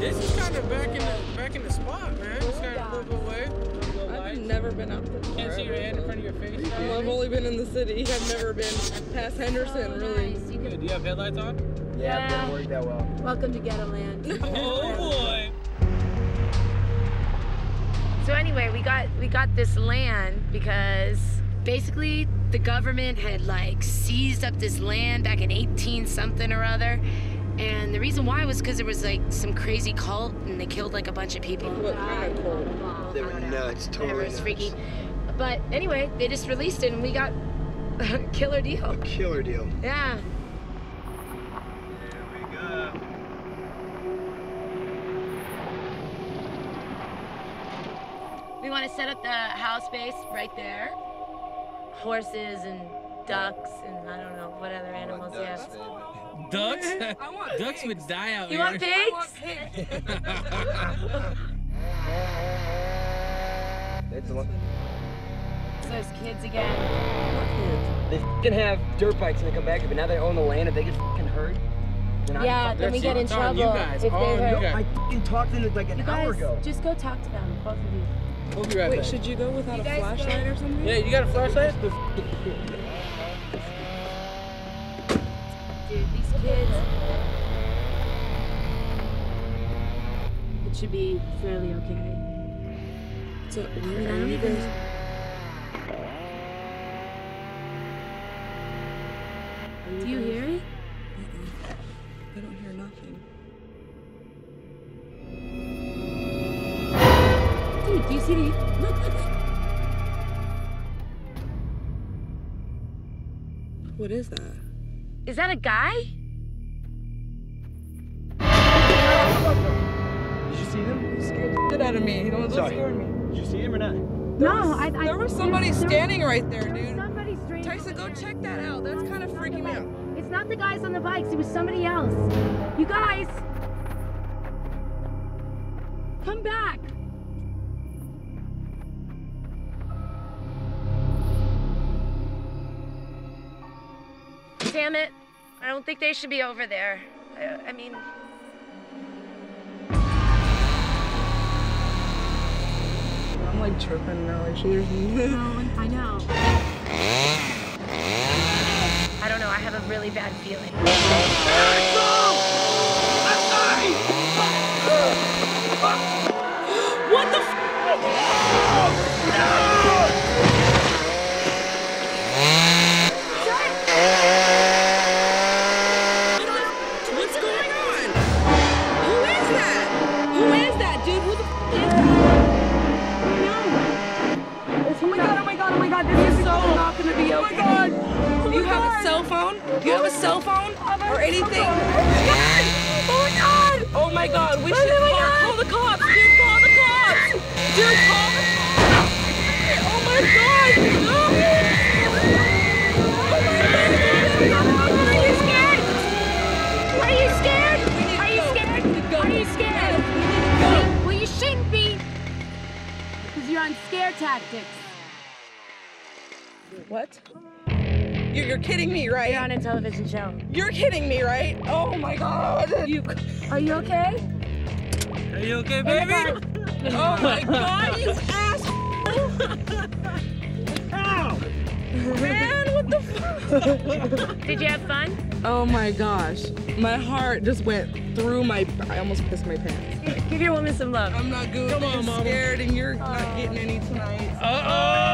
This is kind of back in the spot, man. It's kind of a little bit away. I've never been out there. Can't see your hand in front of your face. Well, I've only been in the city. I've never been past Henderson, really. Nice. Do you have headlights on? Yeah, it didn't work that well. Welcome to Ghetto Land. Oh boy. So anyway, we got this land because basically the government had like seized up this land back in 18-something or other. And the reason why was because there was like some crazy cult and they killed like a bunch of people. What kind of cult? They were nuts, totally It was nuts. freaky. But anyway, they just released it and we got a killer deal. A killer deal. Yeah. There we go. We want to set up the house base right there. Horses and ducks and I don't know what other animals you have. Ducks? I want Ducks pigs. would die out You here. want pigs? Those kids again. They f***ing have dirt bikes and they come back, but now they own the land. If they get f***ing hurt, then Yeah, then we get in It's on trouble. you guys. If On they you hurt. guys. I f***ing talked to them like an You hour guys, ago. just go talk to them, both of you. We'll be right Wait, back. should you go without You a guys flashlight go. or something? Yeah, you got a flashlight? Dude, these kids. It should be fairly okay. So, I mean, I don't even. Do you hear it? I don't hear nothing. Dude, do you see the. Look, look, look. What is that? Is that a guy? Did you see them? You scared the shit out of me. You don't Sorry. scare me. Did you see him or not? No, There was somebody standing right there, There was dude. somebody straight Tyson, over go there. check that out. That's kind of freaking me out. It's not the guys on the bikes, it was somebody else. You guys! Come back! Damn it. I don't think they should be over there. I mean... I'm like tripping now. Like, there's No, I know. I don't know, I have a really bad feeling. What the f? What's going on? Who is that? Who is that, dude? Who the f is that? Oh my god, oh my god, oh my god, this is so not gonna be okay. Oh my god! Do you have a cell phone? Do you have a cell phone? Or anything? Oh my god! Oh my god, we should call the cops! Dude, call the cops! Dude, call the cops! Oh my god! No! Oh my god! Are you scared? Are you scared? We need to Are you go. scared? We need to go. Are you scared? We need to go. Well, you shouldn't be. Because you're on scare tactics. What? You're kidding me, right? You're on a television show. You're kidding me, right? Oh my god! Are you okay? Are you okay, baby? Oh my god, you asshole! Ow! Man, what the fuck? Did you have fun? Oh my gosh. My heart just went through my... I almost pissed my pants. Give your woman some love. I'm not good. Come on, I'm mama. scared and you're not getting any tonight. Uh-oh!